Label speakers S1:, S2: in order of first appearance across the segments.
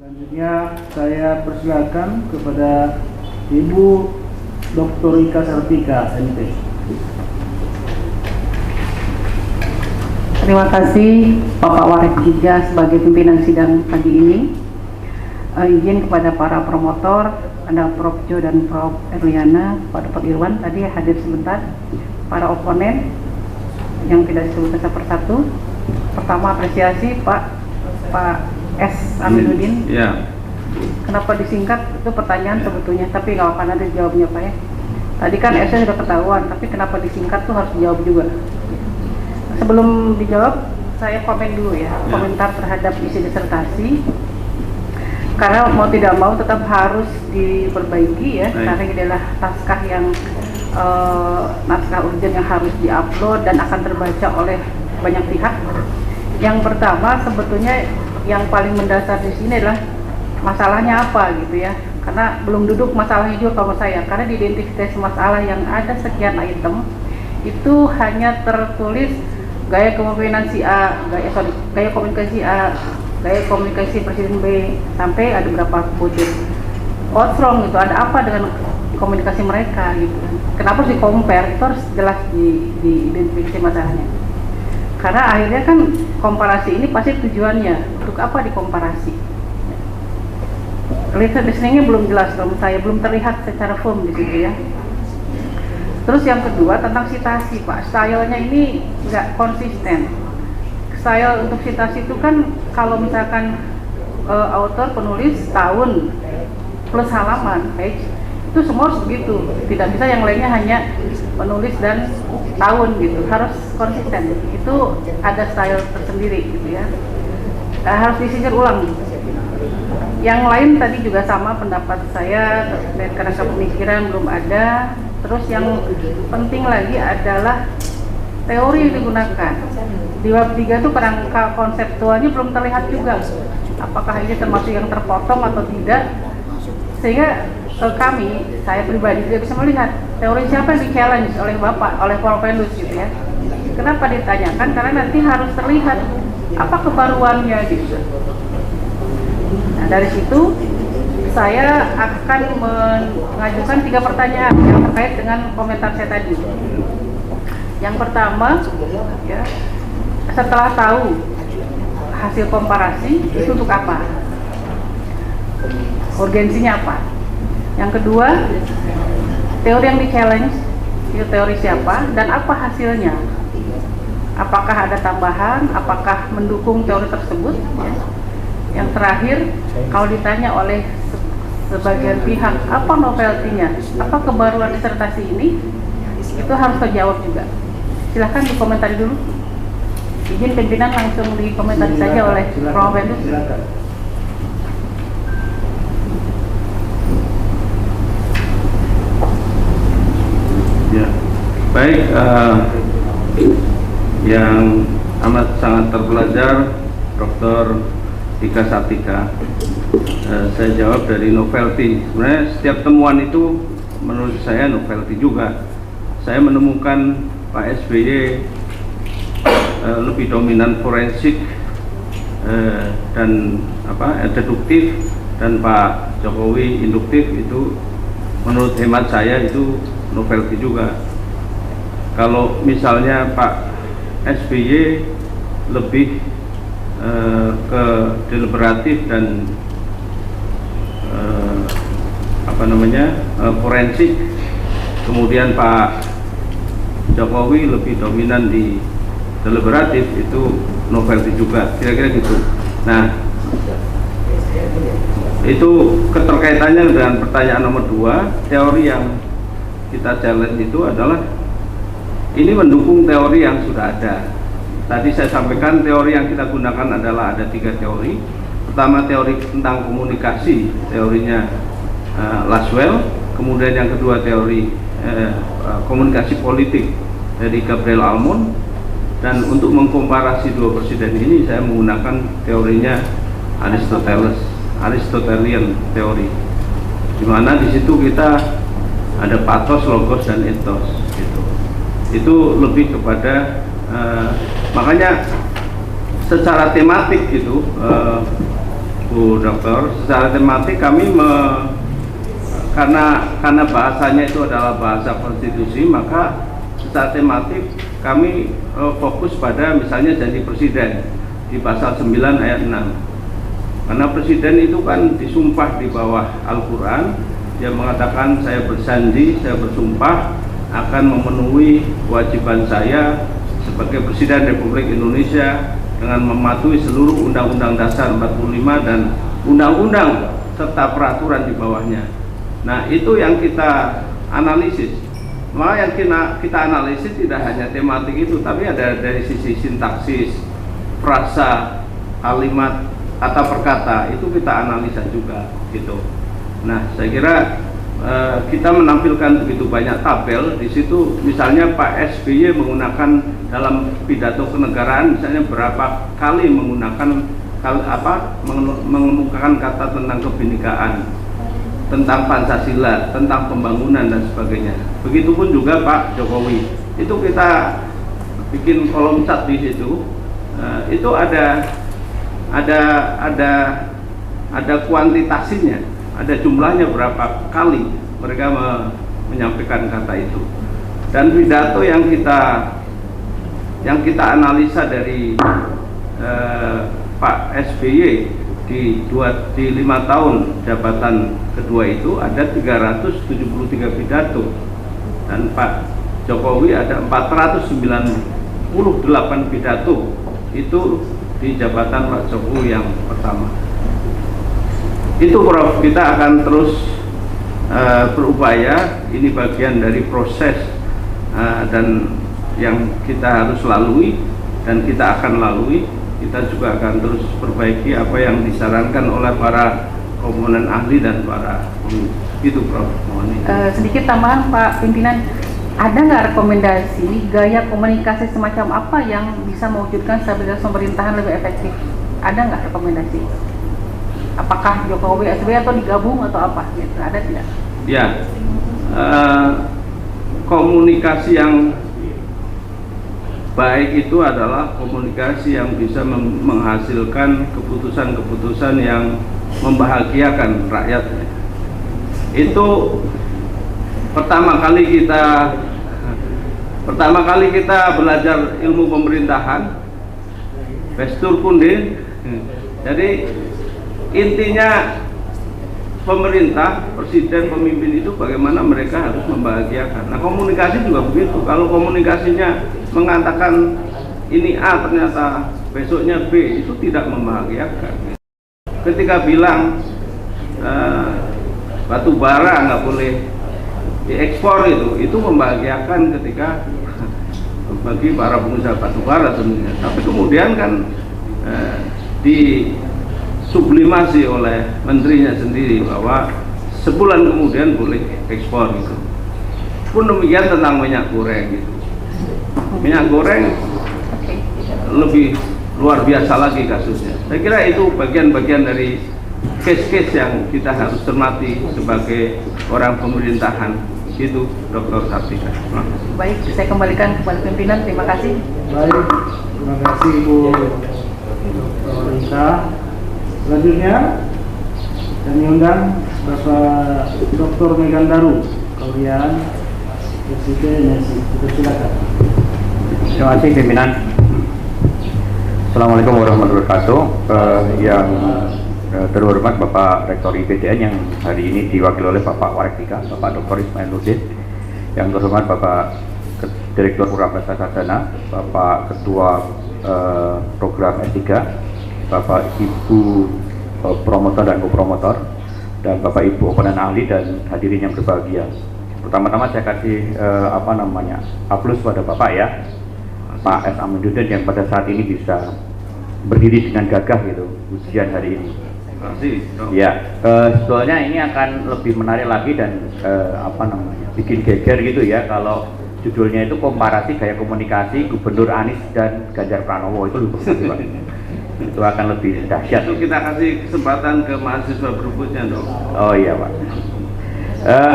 S1: Selanjutnya saya persilakan kepada Ibu Dr. Ika Sartika, MT.
S2: Terima kasih Bapak Warek Giga sebagai pimpinan sidang pagi ini. Izin kepada para promotor, ada Prof. Jo dan Prof. Erliana, Pak Dr. Irwan tadi hadir sebentar. Para oponen yang tidak disebut satu persatu. Pertama apresiasi Pak S. Aminuddin.
S3: Ya.
S2: Kenapa disingkat itu pertanyaan sebetulnya, tapi nggak apa-apa nanti jawabnya Pak ya. Tadi kan S-nya sudah ketahuan, tapi kenapa disingkat tuh harus dijawab juga. Sebelum dijawab, saya komen dulu ya, komentar terhadap isi disertasi. Karena mau tidak mau tetap harus diperbaiki ya, karena ini adalah naskah yang naskah urgen yang harus diupload dan akan terbaca oleh banyak pihak. Yang pertama sebetulnya yang paling mendasar di sini adalah masalahnya apa gitu ya, karena belum duduk masalahnya juga kalau saya, karena di identifikasi masalah yang ada sekian item itu hanya tertulis gaya kepemimpinan si A, gaya komunikasi A, gaya komunikasi Presiden B, sampai ada berapa butir. What's wrong gitu, ada apa dengan komunikasi mereka gitu. Kenapa harus di-compare, itu harus jelas di identifikasi masalahnya. Karena akhirnya kan komparasi ini pasti tujuannya untuk apa dikomparasi. Listeningnya belum jelas kalau saya, belum terlihat secara firm di situ ya. Terus yang kedua tentang citasi Pak, stylenya ini nggak konsisten. Style untuk citasi itu kan kalau misalkan author, penulis, tahun plus halaman page, itu semua harus begitu. Tidak bisa yang lainnya hanya penulis dan tahun gitu, harus konsisten. Itu ada style tersendiri gitu ya. Harus disisir ulang. Yang lain tadi juga sama pendapat saya terkait kerangka pemikiran belum ada. Terus yang penting lagi adalah teori yang digunakan. Di bab 3 itu kerangka konseptualnya belum terlihat juga. Apakah ini termasuk yang terpotong atau tidak? Sehingga saya pribadi tidak bisa melihat teori siapa yang di-challenge oleh Bapak, oleh Prof. gitu ya. Kenapa ditanyakan? Karena nanti harus terlihat apa kebaruannya gitu. Nah, dari situ saya akan mengajukan 3 pertanyaan yang terkait dengan komentar saya tadi. Yang pertama, ya, setelah tahu hasil komparasi itu untuk apa? Urgensinya apa? Yang kedua, teori yang di-challenge itu teori siapa dan apa hasilnya? Apakah ada tambahan? Apakah mendukung teori tersebut? Ya. Yang terakhir, kalau ditanya oleh sebagian pihak apa novelty-nya, apa kebaruan disertasi ini, itu harus terjawab juga. Silahkan dikomentari dulu. Izin pimpinan langsung dikomentari saja oleh Prof. Vendus.
S3: Ya, baik. Yang amat sangat terpelajar, Dr. Ika Sartika. Saya jawab dari novelty. Sebenarnya setiap temuan itu menurut saya novelty juga. Saya menemukan Pak SBY lebih dominan forensik dan deduktif, dan Pak Jokowi induktif. Itu menurut hemat saya itu novelty juga. Kalau misalnya Pak SBY lebih ke deliberatif dan forensik, kemudian Pak Jokowi lebih dominan di deliberatif, itu novelty juga, kira-kira gitu. Nah, itu keterkaitannya dengan pertanyaan nomor 2. Teori yang kita challenge itu adalah ini mendukung teori yang sudah ada. Tadi saya sampaikan teori yang kita gunakan adalah ada 3 teori. Pertama, teori tentang komunikasi, teorinya Laswell. Kemudian yang kedua, teori komunikasi politik dari Gabriel Almond. Dan untuk mengkomparasi 2 presiden ini, saya menggunakan teorinya Aristotelian teori, di mana di situ kita ada pathos, logos, dan ethos gitu. Itu lebih kepada makanya secara tematik gitu Bu Dokter, secara tematik kami karena bahasanya itu adalah bahasa konstitusi, maka secara tematik kami fokus pada misalnya janji presiden di pasal 9 ayat 6. Karena presiden itu kan disumpah di bawah Al-Quran, dia mengatakan saya berjanji, saya bersumpah akan memenuhi kewajiban saya sebagai Presiden Republik Indonesia dengan mematuhi seluruh Undang-Undang Dasar 45 dan undang-undang serta peraturan di bawahnya. Nah, itu yang kita analisis. Maka yang kita analisis tidak hanya tematik itu, tapi ada dari sisi sintaksis, frasa, kalimat, kata per kata, itu kita analisa juga gitu. Nah, saya kira kita menampilkan begitu banyak tabel di situ. Misalnya Pak SBY menggunakan dalam pidato kenegaraan misalnya berapa kali menggunakan mengemukakan kata tentang kebinekaan, tentang Pancasila, tentang pembangunan dan sebagainya. Begitupun juga Pak Jokowi. Itu kita bikin kolom cat di situ. Itu ada kuantitasinya, ada jumlahnya berapa kali mereka menyampaikan kata itu. Dan pidato yang kita analisa dari Pak SBY di 5 tahun jabatan kedua itu ada 373 pidato, dan Pak Jokowi ada 498 pidato itu di jabatan Pak Jokowi yang pertama. Itu Prof, kita akan terus berupaya, ini bagian dari proses dan yang kita harus lalui dan kita akan lalui. Kita juga akan terus perbaiki apa yang disarankan oleh para komponen ahli dan para pemimpin. Itu Prof.
S2: Sedikit tambahan Pak Pimpinan, ada nggak rekomendasi gaya komunikasi semacam apa yang bisa mewujudkan stabilitas pemerintahan lebih efektif? Ada nggak rekomendasi? Apakah Jokowi SBY atau digabung atau apa? Gitu. Ada tidak?
S3: Ya, komunikasi yang baik itu adalah komunikasi yang bisa menghasilkan keputusan-keputusan yang membahagiakan rakyat. Itu pertama kali kita belajar ilmu pemerintahan, Bestur Kunde. Jadi intinya pemerintah, presiden, pemimpin itu bagaimana mereka harus membahagiakan. Nah, komunikasi juga begitu. Kalau komunikasinya mengatakan ini A, ternyata besoknya B, itu tidak membahagiakan. Ketika bilang batu bara nggak boleh diekspor, itu membahagiakan ketika bagi para pengusaha batu bara tentunya. Tapi kemudian kan disublimasi oleh menterinya sendiri bahwa sebulan kemudian boleh ekspor gitu. Pun demikian tentang minyak goreng gitu. Minyak goreng lebih luar biasa lagi kasusnya. Saya kira itu bagian-bagian dari case-case yang kita harus cermati sebagai orang pemerintahan. Itu Dr. Sartika.
S2: Baik, saya kembalikan kepada pimpinan. Terima kasih.
S1: Baik, terima kasih Ibu Dr. Rika. Selanjutnya kami undang Bapak Dr. Megandaru Kaulian, Presiden NSI. Silakan.
S4: Terima kasih pimpinan. Assalamualaikum warahmatullahi wabarakatuh. Yang terhormat Bapak Rektor IPDN yang hari ini diwakili oleh Bapak Warektika, Bapak Dr. Ismail Nurdin. Yang terhormat Bapak Direktur Purabasa Sadana, Bapak Ketua Program S3, Bapak Ibu Promotor dan Co-Promotor, dan Bapak Ibu Oponen Ahli dan hadirin yang berbahagia. Pertama-tama saya kasih aplaus pada Bapak ya, Pak S. Aminuddin yang pada saat ini bisa berdiri dengan gagah gitu ujian hari ini. Ya, sebetulnya ini akan lebih menarik lagi dan bikin geger gitu ya kalau judulnya itu komparasi gaya komunikasi Gubernur Anies dan Ganjar Pranowo. Itu lebih bagus Pak. Itu akan lebih dahsyat.
S3: Itu kita kasih kesempatan ke mahasiswa berikutnya dong.
S4: Oh iya Pak.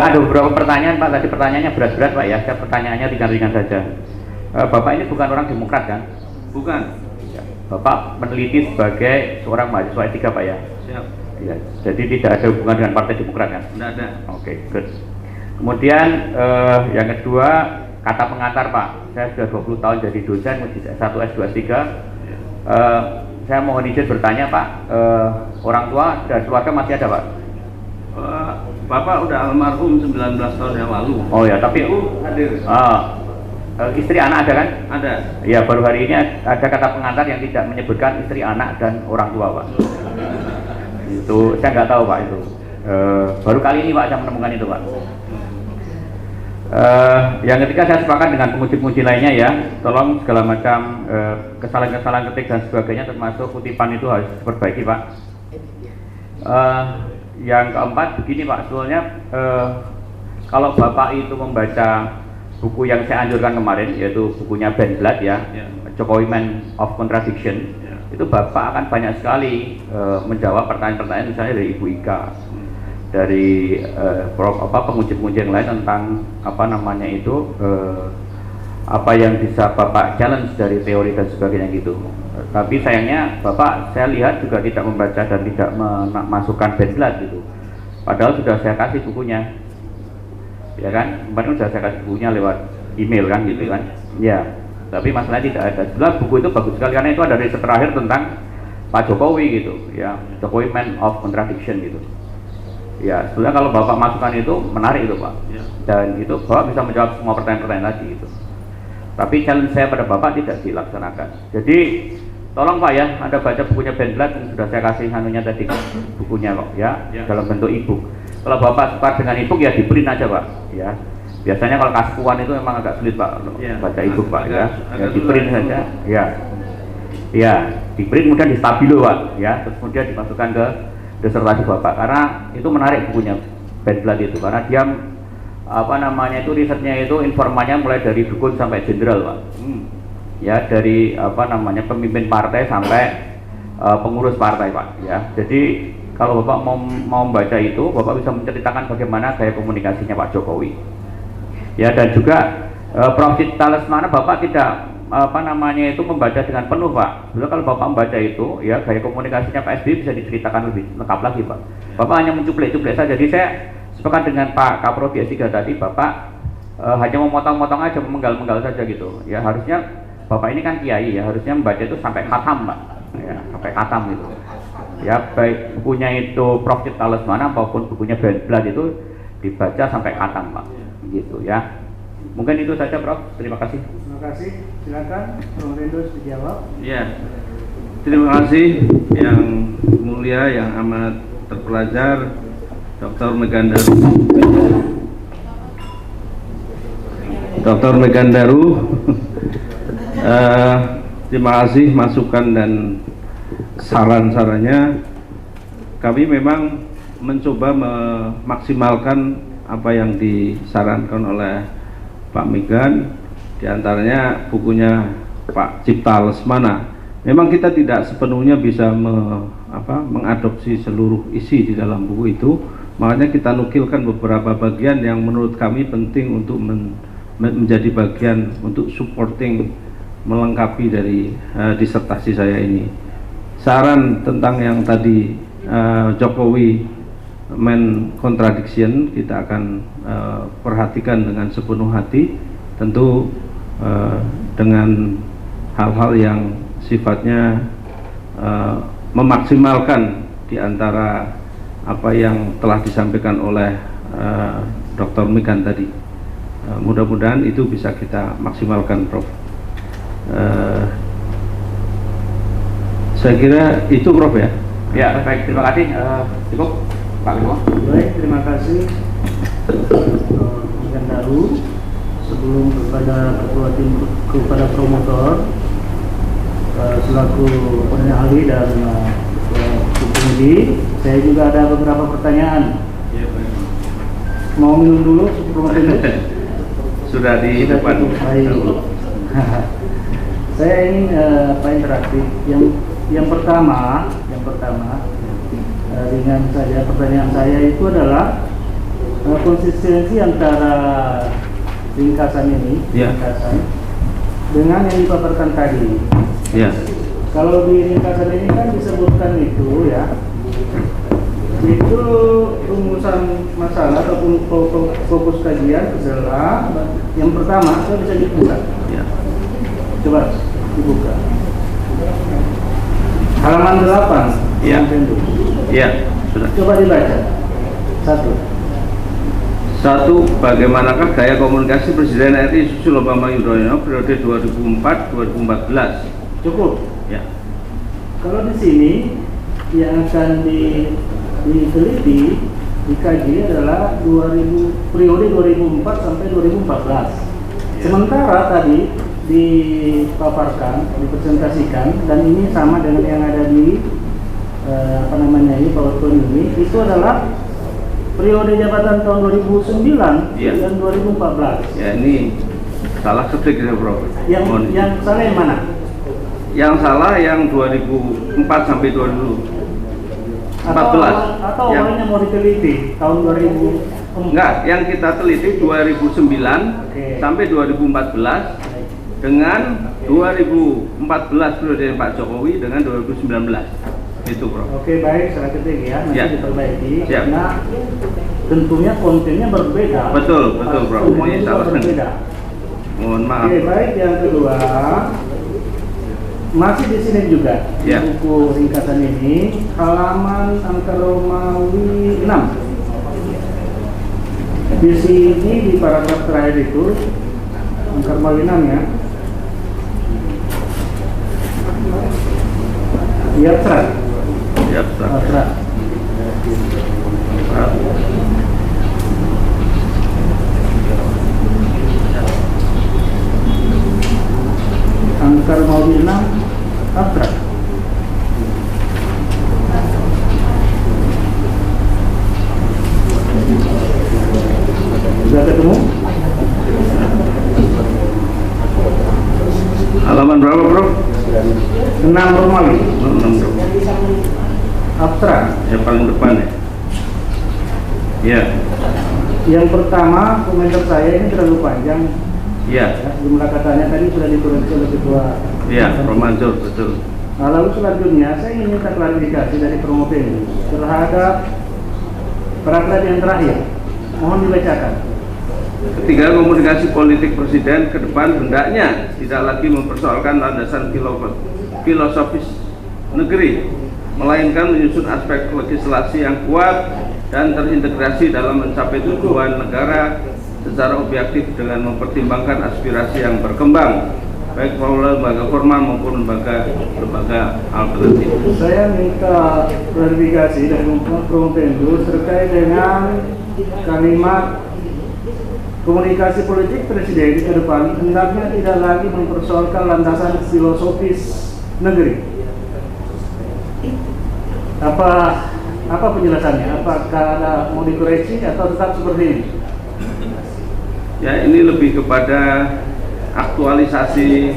S4: Ada beberapa pertanyaan Pak, tadi pertanyaannya berat-berat Pak ya, saya pertanyaannya ringan-ringan saja. Bapak ini bukan orang Demokrat kan?
S3: Bukan.
S4: Bapak meneliti sebagai seorang mahasiswa S3 Pak ya?
S3: Siap.
S4: Ya, jadi tidak ada hubungan dengan Partai Demokrat kan?
S3: Tidak ada.
S4: Oke, good. Kemudian yang kedua, kata pengantar Pak. Saya sudah 20 tahun jadi dosen, uji S1, S2, S3. Saya mohon izin bertanya Pak, orang tua dan keluarga masih ada Pak?
S3: Bapak udah almarhum 19 tahun yang lalu.
S4: Oh ya, tapi
S3: Ibu hadir.
S4: Istri anak ada kan?
S3: Ada.
S4: Ya, baru hari ini ada kata pengantar yang tidak menyebutkan istri, anak, dan orang tua Pak. Itu saya nggak tahu Pak itu. Baru kali ini Pak saya menemukan itu Pak. Yang ketiga, saya sepakat dengan penguji-penguji lainnya ya. Tolong segala macam kesalahan-kesalahan ketik dan sebagainya termasuk kutipan itu harus diperbaiki Pak. Yang keempat begini Pak, sebetulnya kalau Bapak itu membaca buku yang saya anjurkan kemarin, yaitu bukunya Ben Blatt ya, Jokowi Man of Contradiction, itu Bapak akan banyak sekali menjawab pertanyaan-pertanyaan misalnya dari Ibu Ika, dari penguji-penguji yang lain tentang apa yang bisa Bapak challenge dari teori dan sebagainya gitu. Tapi sayangnya Bapak saya lihat juga tidak membaca dan tidak memasukkan Ben Blatt gitu. Padahal sudah saya kasih bukunya, ya kan? Kemarin sudah saya kasih bukunya lewat email kan gitu kan? Ya. Tapi masalahnya tidak ada. Sebenarnya buku itu bagus sekali karena itu ada riset terakhir tentang Pak Jokowi gitu, ya. Jokowi Man of Contradiction gitu. Ya, sebenarnya kalau Bapak masukkan itu menarik itu Pak. Dan itu Bapak bisa menjawab semua pertanyaan-pertanyaan tadi gitu. Tapi challenge saya pada Bapak tidak dilaksanakan. Jadi tolong Pak ya, Anda baca bukunya Ben Blatt yang sudah saya kasih anunya tadi, bukunya kok ya, dalam bentuk e-book. Kalau Bapak suka dengan e-book ya di-print aja Pak ya. Biasanya kalau kaskuan itu memang agak sulit Pak baca e-book Pak ya. Ya di-print saja ya. Ya, di-print kemudian di stabilo Pak ya, terus kemudian dimasukkan ke disertasi Bapak karena itu menarik bukunya Ben Blatt itu karena dia itu risetnya itu informannya mulai dari dukun sampai jenderal Pak. Ya, dari pemimpin partai sampai pengurus partai Pak ya. Jadi kalau Bapak mau membaca itu, Bapak bisa menceritakan bagaimana gaya komunikasinya Pak Jokowi. Ya, dan juga Prof. Cipta Lesmana Bapak tidak itu membaca dengan penuh Pak. Dulu kalau Bapak membaca itu ya gaya komunikasinya Pak SBY bisa diceritakan lebih lengkap lagi Pak. Bapak hanya mencuplik-cuplik saja. Jadi saya sepakat dengan Pak Kaprodi S3 tadi, Bapak hanya memotong-motong aja, memenggal-menggal saja gitu. Ya harusnya Bapak ini kan kiai ya, harusnya membaca itu sampai khatam Pak. Ya, sampai khatam gitu. Ya, baik bukunya itu Prof. Cipta Lesmana maupun bukunya Ben Blatt itu dibaca sampai khatam Pak. Gitu ya. Mungkin itu saja Prof. Terima kasih.
S1: Terima kasih. Silakan Prof. Rendus dijawab.
S3: Ya. Terima kasih yang mulia, yang amat terpelajar, Dr. Megandaru. Dr. Megandaru. Terima kasih masukan dan saran-sarannya. Kami memang mencoba memaksimalkan apa yang disarankan oleh Pak Megan, diantaranya bukunya Pak Cipta Lesmana. Memang kita tidak sepenuhnya bisa mengadopsi seluruh isi di dalam buku itu, makanya kita nukilkan beberapa bagian yang menurut kami penting untuk menjadi bagian untuk supporting, melengkapi dari disertasi saya ini. Saran tentang yang tadi Jokowi Man Contradiction kita akan perhatikan dengan sepenuh hati, tentu dengan hal-hal yang sifatnya memaksimalkan di antara apa yang telah disampaikan oleh Dr. Megan tadi. Mudah-mudahan itu bisa kita maksimalkan Prof. Saya kira itu Prof ya.
S4: Ya, baik, terima kasih. Cukup Pak Ketua.
S1: Baik, terima kasih Megandaru. Sebelum kepada promotor selaku penanya ahli dan pengemudi, saya juga ada beberapa pertanyaan.
S3: Ya,
S1: Mau minum dulu sebelum minum?
S3: Sudah di depan.
S1: Saya ingin interaktif. Yang pertama ringan saja, pertanyaan saya itu adalah konsistensi antara ringkasan ini, ringkasan dengan yang dipaparkan tadi.
S3: Ya.
S1: Kalau di ringkasan ini kan disebutkan itu ya, itu rumusan masalah ataupun fokus kajian adalah yang pertama, saya bisa dibuka.
S3: Ya.
S1: Coba dibuka. Halaman 8.
S3: Ya. Ya, sudah.
S1: Coba dibaca.
S3: Satu, bagaimanakah gaya komunikasi Presiden RI Susilo Bambang Yudhoyono periode 2004-2014?
S1: Cukup.
S3: Ya.
S1: Kalau di sini yang akan diteliti, dikaji adalah periode 2004 sampai 2014.
S3: Ya.
S1: Sementara tadi dipaparkan, dipresentasikan, dan ini sama dengan yang ada di PowerPoint ini, itu adalah periode jabatan tahun 2009
S3: Ya.
S1: dan 2014.
S3: Ya, ini salah ketik ya, Bro.
S1: Yang salah yang mana?
S3: Yang salah yang 2004 sampai 2014.
S1: Atau
S3: Yang-
S1: awalnya mau diteliti tahun 2004.
S3: Enggak, yang kita teliti 2009
S1: Oke.
S3: sampai 2014 dengan 2014 periode Pak Jokowi dengan 2019. Itu, Bro.
S1: Oke, baik, salah ketik ya, nanti
S3: Ya.
S1: diperbaiki.
S3: Siap.
S1: Karena tentunya kontennya berbeda.
S3: Betul, Bro.
S1: Semuanya
S3: Ini
S1: juga
S3: salah.
S1: berbeda.
S3: Mohon maaf.
S1: Oke, baik, yang kedua masih di sini juga
S3: Ya.
S1: di buku ringkasan ini halaman angka Romawi 6. Di sini di paragraf terakhir itu angka Romawi 6 ya. Di abstrak.
S3: Ya, Bro.
S1: Abstrak. Angka Romawi 6 abstrak. Sudah ketemu?
S3: Halaman berapa, Bro?
S1: 6 Romawi
S3: 6, Bro.
S1: abstrak.
S3: Yang paling depan ya. Ya.
S1: Yang pertama, komentar saya ini terlalu panjang.
S3: Ya.
S1: Ya, jumlah katanya tadi sudah dikoreksi oleh ketua.
S3: Ya, Romanjur, betul.
S1: Nah, lalu selanjutnya saya ingin minta klarifikasi dari Promopen terhadap paragraf yang terakhir. Mohon dibacakan.
S3: Ketiga, komunikasi politik Presiden ke depan hendaknya tidak lagi mempersoalkan landasan filosofis negeri, melainkan menyusun aspek legislasi yang kuat dan terintegrasi dalam mencapai tujuan negara secara objektif dengan mempertimbangkan aspirasi yang berkembang, baik melalui lembaga formal maupun lembaga alternatif.
S1: Saya minta klarifikasi dari Promopen terkait dengan kalimat komunikasi politik Presiden ke depan hendaknya tidak lagi mempersoalkan landasan filosofis negeri. Apa penjelasannya? Apakah ada mau dikoreksi atau tetap seperti ini?
S3: Ya, ini lebih kepada aktualisasi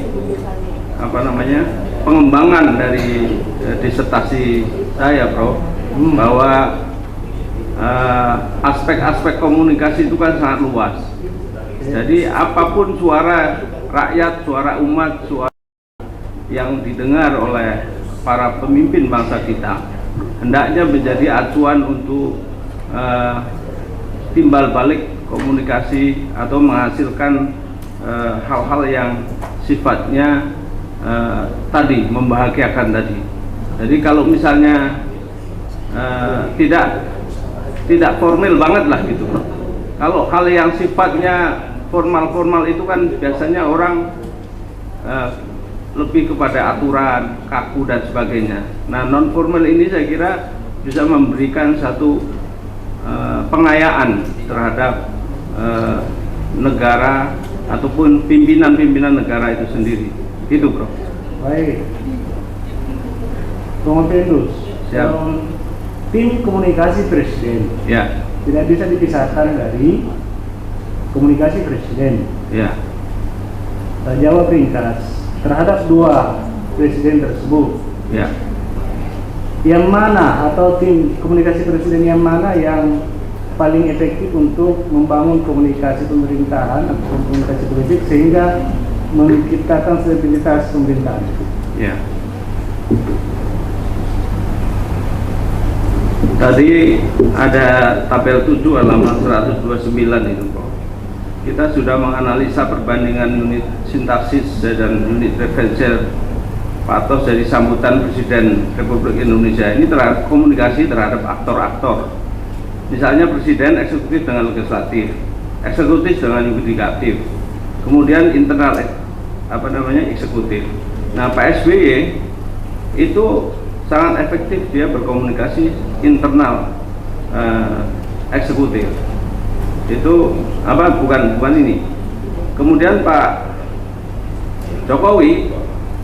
S3: pengembangan dari disertasi saya, Bro, bahwa aspek-aspek komunikasi itu kan sangat luas. Jadi apapun suara rakyat, suara umat, suara yang didengar oleh para pemimpin bangsa kita hendaknya menjadi acuan untuk timbal balik komunikasi atau menghasilkan hal-hal yang sifatnya tadi membahagiakan tadi. Jadi kalau misalnya tidak formal banget lah gitu. Kalau hal yang sifatnya formal itu kan biasanya orang lebih kepada aturan, kaku dan sebagainya. Nah, non formal ini saya kira bisa memberikan satu pengayaan terhadap negara ataupun pimpinan-pimpinan negara itu sendiri. Itu, Bro.
S1: Baik. Promopenus.
S3: Siap.
S1: Tim komunikasi Presiden
S3: Ya,
S1: tidak bisa dipisahkan dari komunikasi Presiden.
S3: ya,
S1: Saya jawab ringkas terhadap dua presiden tersebut.
S3: ya.
S1: Yang mana atau tim komunikasi Presiden yang mana yang paling efektif untuk membangun komunikasi pemerintahan atau komunikasi politik sehingga menciptakan stabilitas pemerintahan?
S3: Ya. Tadi ada tabel 7 halaman 129 itu Prof. Kita sudah menganalisa perbandingan unit sintaksis dan unit referensial patos dari sambutan Presiden Republik Indonesia ini terhadap komunikasi terhadap aktor-aktor. Misalnya Presiden eksekutif dengan legislatif, eksekutif dengan yudikatif, kemudian internal eksekutif. Nah, Pak SBY itu sangat efektif dia berkomunikasi internal eksekutif. Itu bukan ini. Kemudian Pak Jokowi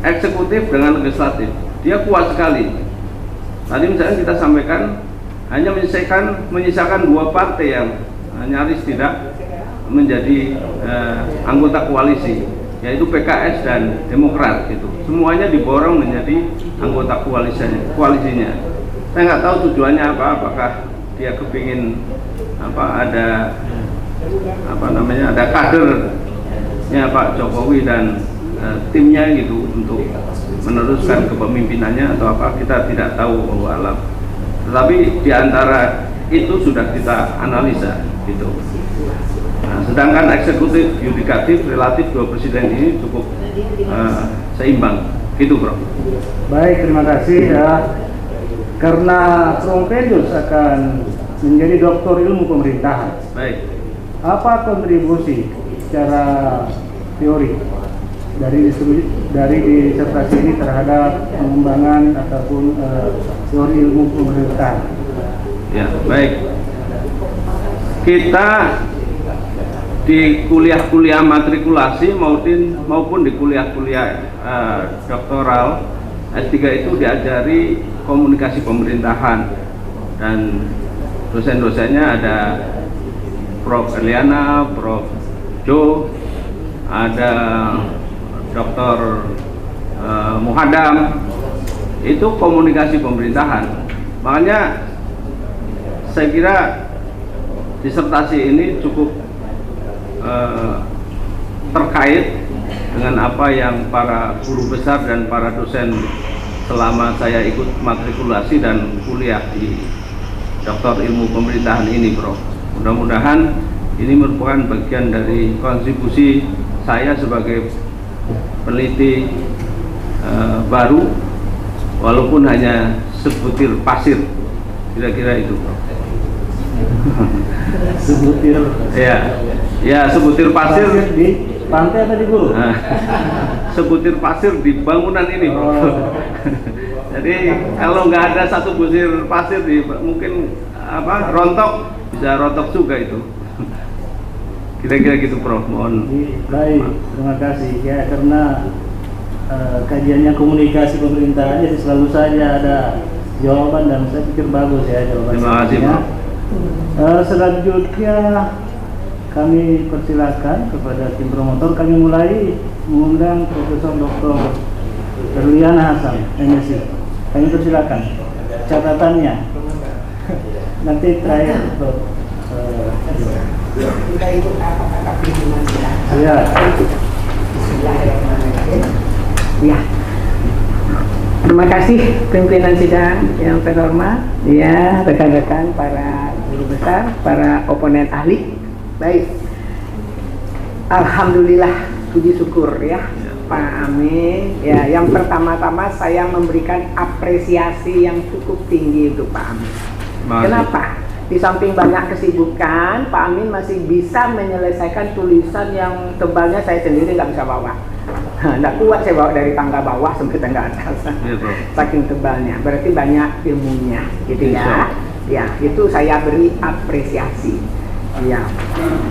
S3: eksekutif dengan legislatif, dia kuat sekali. Tadi misalnya kita sampaikan hanya menyisakan 2 partai yang nyaris tidak menjadi anggota koalisi, yaitu PKS dan Demokrat gitu. Semuanya diborong menjadi anggota koalisinya. Saya nggak tahu tujuannya apa, apakah dia kepingin ada kadernya Pak Jokowi dan timnya gitu untuk meneruskan kepemimpinannya atau apa, kita tidak tahu, wallahu alam. Tetapi di antara itu sudah kita analisa gitu. Nah, sedangkan eksekutif yudikatif relatif 2 presiden ini cukup seimbang gitu, Bro.
S1: Baik, terima kasih ya. Karena Prof. Pedus akan menjadi doktor ilmu pemerintahan.
S3: Baik.
S1: Apa kontribusi secara teori dari disertasi ini terhadap pengembangan ataupun teori ilmu pemerintahan?
S3: Ya, baik. Kita di kuliah-kuliah matrikulasi maupun di kuliah-kuliah doktoral S3 itu diajari komunikasi pemerintahan, dan dosen-dosennya ada Prof. Eliana, Prof. Jo, ada Dr. Muhadam. Itu komunikasi pemerintahan. Makanya saya kira disertasi ini cukup terkait dengan apa yang para guru besar dan para dosen selama saya ikut matrikulasi dan kuliah di doktor ilmu pemerintahan ini, Bro. Mudah-mudahan ini merupakan bagian dari kontribusi saya sebagai peneliti baru, walaupun hanya sebutir pasir, kira-kira itu, Bro.
S1: Sebutir.
S3: Ya, sebutir pasir
S1: di pantai atau di guru?
S3: Sebutir pasir di bangunan ini, Bro. Jadi kalau nggak ada satu butir pasir mungkin rontok, bisa rontok juga itu. Kira-kira gitu, Prof. Mohon.
S1: Baik, terima kasih ya, karena kajiannya komunikasi pemerintahan, jadi selalu saja ada jawaban dan saya pikir bagus ya jawabannya.
S3: Terima kasih, Prof.
S1: Selanjutnya kami persilakan kepada tim promotor, kami mulai mengundang Profesor Dr. Erliana Hasan, MSc. Kami persilakan catatannya. Nanti terakhir untuk
S5: kita ikut apa kata pimpinan kita.
S1: ya.
S5: Bismillahirrahmanirrahim.
S2: Ya. Terima kasih pimpinan sidang yang terhormat, ya, rekan-rekan para guru besar, para oponen ahli. Baik. Alhamdulillah, puji syukur ya, Pak Amin. Ya, yang pertama-tama saya memberikan apresiasi yang cukup tinggi untuk Pak Amin. Kenapa? Di samping banyak kesibukan, Pak Amin masih bisa menyelesaikan tulisan yang tebalnya saya sendiri nggak bisa bawa. Nggak kuat saya bawa dari tangga bawah sampai tangga atas. Saking tebalnya, berarti banyak ilmunya, gitu ya. Ya, itu saya beri apresiasi. Ya,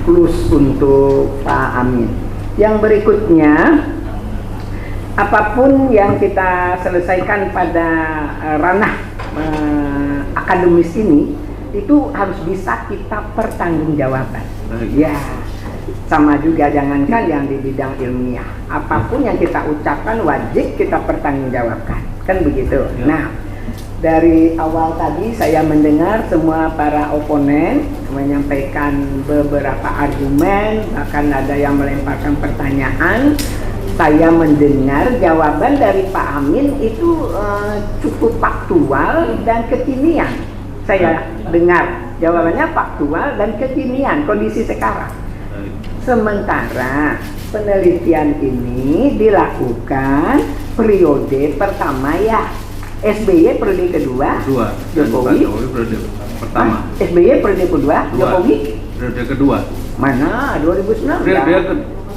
S2: plus untuk Pak Amin. Yang berikutnya, apapun yang kita selesaikan pada ranah akademis ini, itu harus bisa kita pertanggungjawabkan. Ya, sama juga jangankan yang di bidang ilmiah, apapun yang kita ucapkan wajib kita pertanggungjawabkan, kan begitu. Nah, dari awal tadi saya mendengar semua para oponen menyampaikan beberapa argumen, bahkan ada yang melemparkan pertanyaan. Saya mendengar jawaban dari Pak Amin itu cukup faktual dan kekinian.
S5: Saya dengar jawabannya faktual dan kekinian kondisi sekarang.
S3: Baik.
S5: Sementara penelitian ini dilakukan periode pertama ya, SBY periode kedua,
S3: Kedua. Dan Pak
S5: Jokowi.
S3: Jokowi periode pertama.
S5: SBY periode kedua,
S3: Dua.
S5: Jokowi
S3: Periode kedua.
S5: mana 2019?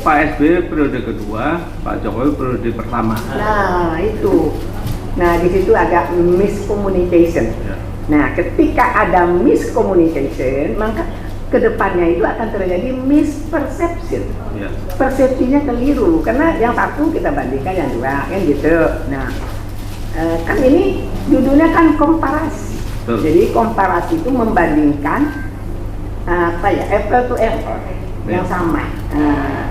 S3: Pak SBY periode kedua, Pak Jokowi periode pertama.
S5: Nah itu, nah di situ ada miscommunication.
S3: Ya.
S5: Nah ketika ada miscommunication, maka kedepannya itu akan terjadi misperception.
S3: Ya.
S5: Persepsinya keliru karena yang satu kita bandingkan yang dua kan gitu. Nah kan ini judulnya kan komparasi.
S3: Betul.
S5: Jadi komparasi itu membandingkan apa ya, apple to apple yang
S3: Ya.
S5: sama.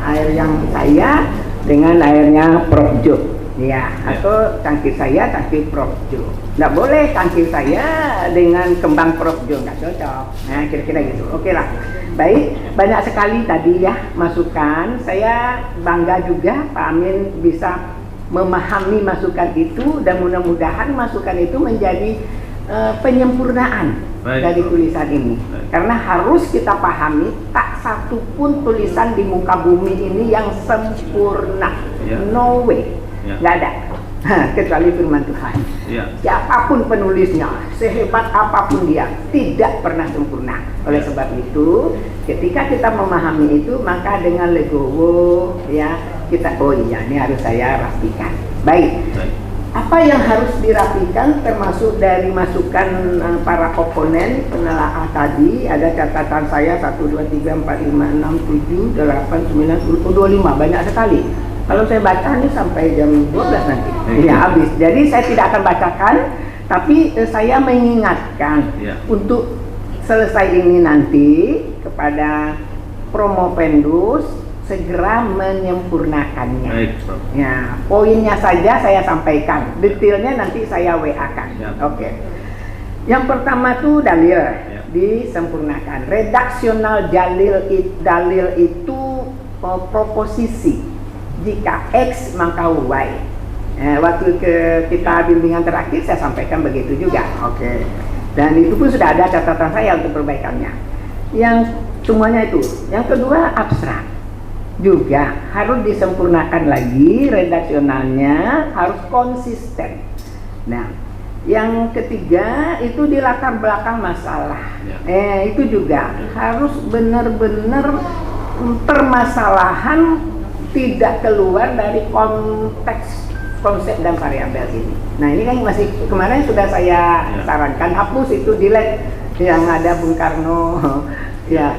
S5: Air yang saya dengan airnya Prof Jo, ya, atau tangki saya tangki Prof Jo. Nggak boleh tangki saya dengan kembang Prof Jo, nggak cocok. Nah kira-kira gitu. Oke lah. Baik, banyak sekali tadi ya masukan. Saya bangga juga Pak Amin bisa memahami masukan itu dan mudah-mudahan masukan itu menjadi penyempurnaan
S3: Baik,
S5: dari
S3: Prof.
S5: tulisan ini.
S3: Baik.
S5: Karena harus kita pahami tak satu pun tulisan di muka bumi ini yang sempurna.
S3: Ya.
S5: No way,
S3: Ya.
S5: nggak ada. Kecuali firman Tuhan.
S3: Ya.
S5: Siapapun penulisnya, sehebat apapun dia, tidak pernah sempurna. Oleh
S3: Ya.
S5: sebab itu, ketika kita memahami itu, maka dengan legowo, ya kita, oh iya, ini harus saya rapikan. Baik,
S3: Baik.
S5: apa yang harus dirapikan termasuk dari masukan para komponen penelaah tadi, ada catatan saya 1, 2, 3, 4, 5, 6, 7, 8, 9, 10, 25, banyak sekali. Kalau saya baca nih sampai jam 12 nanti, ya habis. Jadi saya tidak akan bacakan, tapi saya mengingatkan
S3: Ya.
S5: untuk selesai ini nanti kepada Promopendus segera menyempurnakannya.
S3: Baik, Prof.
S5: Ya, poinnya saja saya sampaikan, detailnya nanti saya WA-kan.
S3: Ya.
S5: Oke. Yang pertama tuh dalil
S3: Ya.
S5: disempurnakan. Redaksional dalil itu proposisi. Jika X maka Y. Waktu kita bimbingan terakhir saya sampaikan begitu juga. Oke. Dan itu pun sudah ada catatan saya untuk perbaikannya. Yang semuanya itu. Yang kedua abstrak. Juga harus disempurnakan lagi, redaksionalnya harus konsisten. Nah, yang ketiga itu di latar belakang masalah.
S3: Ya.
S5: Itu juga harus benar-benar permasalahan tidak keluar dari konteks konsep dan variabel ini. Nah ini kan masih kemarin sudah saya sarankan hapus itu, delete yang ada Bung Karno, ya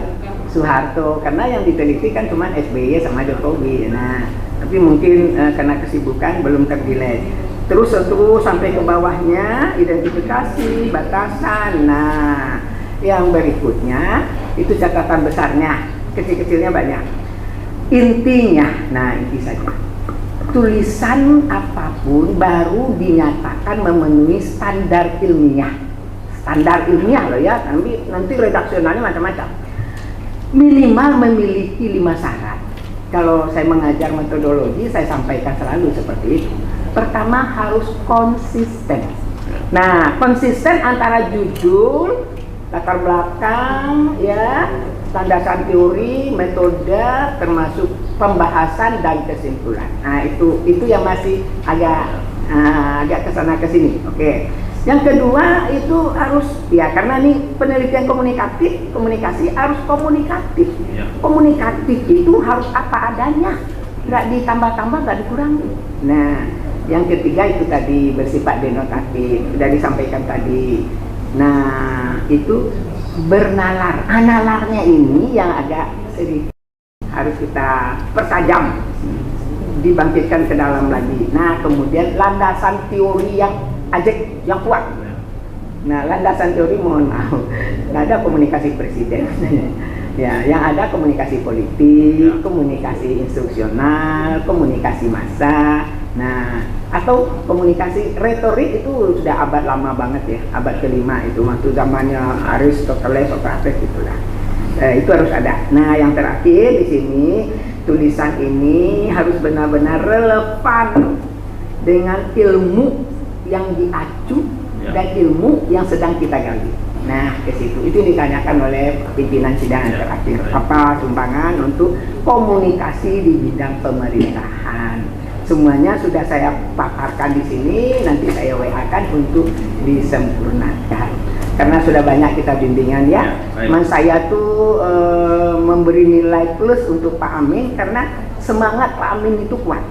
S5: Soeharto, karena yang diteliti kan cuma SBY sama Jokowi. Nah tapi mungkin karena kesibukan belum terdelete. Terus sampai ke bawahnya identifikasi batasan. Nah yang berikutnya itu catatan besarnya, kecil-kecilnya banyak. Intinya, nah inti saja, tulisan apapun baru dinyatakan memenuhi standar ilmiah loh ya, nanti redaksionalnya macam-macam. Minimal memiliki 5 syarat. Kalau saya mengajar metodologi, saya sampaikan selalu seperti itu. Pertama harus konsisten. Nah, konsisten antara judul, latar belakang, ya, landasan teori, metode, termasuk pembahasan dan kesimpulan. Nah, itu yang masih agak kesana kesini. Oke. Yang kedua itu harus, ya karena ini penelitian komunikasi harus komunikatif.
S3: Ya.
S5: Komunikatif itu harus apa adanya, nggak ditambah-tambah, nggak dikurangi. Nah, yang ketiga itu tadi bersifat denotatif, sudah disampaikan tadi. Nah, itu bernalar. Nalarnya ini yang agak sedikit harus kita pertajam, dibangkitkan ke dalam lagi. Nah, kemudian landasan teori yang ajek, yang kuat. Nah, landasan teori mohon maaf, nggak ada komunikasi presiden. Ya, yang ada komunikasi politik, komunikasi instruksional, komunikasi massa. Nah, atau komunikasi retorik itu sudah abad lama banget ya, abad kelima itu, waktu zamannya Aristoteles, Socrates itulah. Itu harus ada. Nah, yang terakhir di sini tulisan ini harus benar-benar relevan dengan ilmu yang diacu dan ilmu yang sedang kita gali. Nah, ke situ itu ditanyakan oleh pimpinan sidang yang terakhir. Apa sumbangan untuk komunikasi di bidang pemerintahan? Semuanya sudah saya paparkan di sini, nanti saya WA-kan untuk disempurnakan. Karena sudah banyak kita bimbingan ya. Mas saya tuh memberi nilai plus untuk Pak Amin karena semangat Pak Amin itu kuat.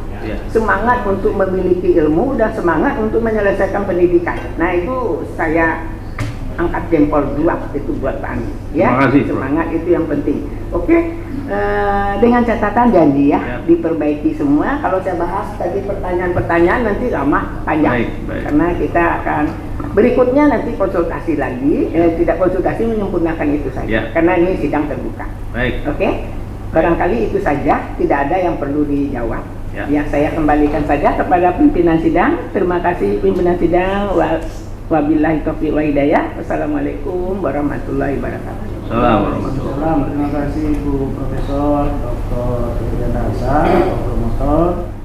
S5: Semangat untuk memiliki ilmu dan semangat untuk menyelesaikan pendidikan. Nah, itu saya angkat jempol 2 itu buat Pak Amin ya.
S3: Terima kasih,
S5: semangat itu yang penting. Oke. Dengan catatan janji ya, diperbaiki semua. Kalau saya bahas tadi pertanyaan-pertanyaan nanti lama panjang.
S3: Baik.
S5: Karena kita akan berikutnya nanti konsultasi lagi, tidak konsultasi, menyempurnakan itu saja. Karena ini sidang terbuka.
S3: Baik.
S5: Oke. Barangkali itu saja, tidak ada yang perlu dijawab. Ya, saya kembalikan saja kepada pimpinan sidang. Terima kasih pimpinan sidang. Wabillahi taufiq wa hidayah. Wassalamualaikum warahmatullahi wabarakatuh.
S3: Assalamualaikum.
S1: Terima kasih Bu Profesor Dr. Triana Hasan, promotor.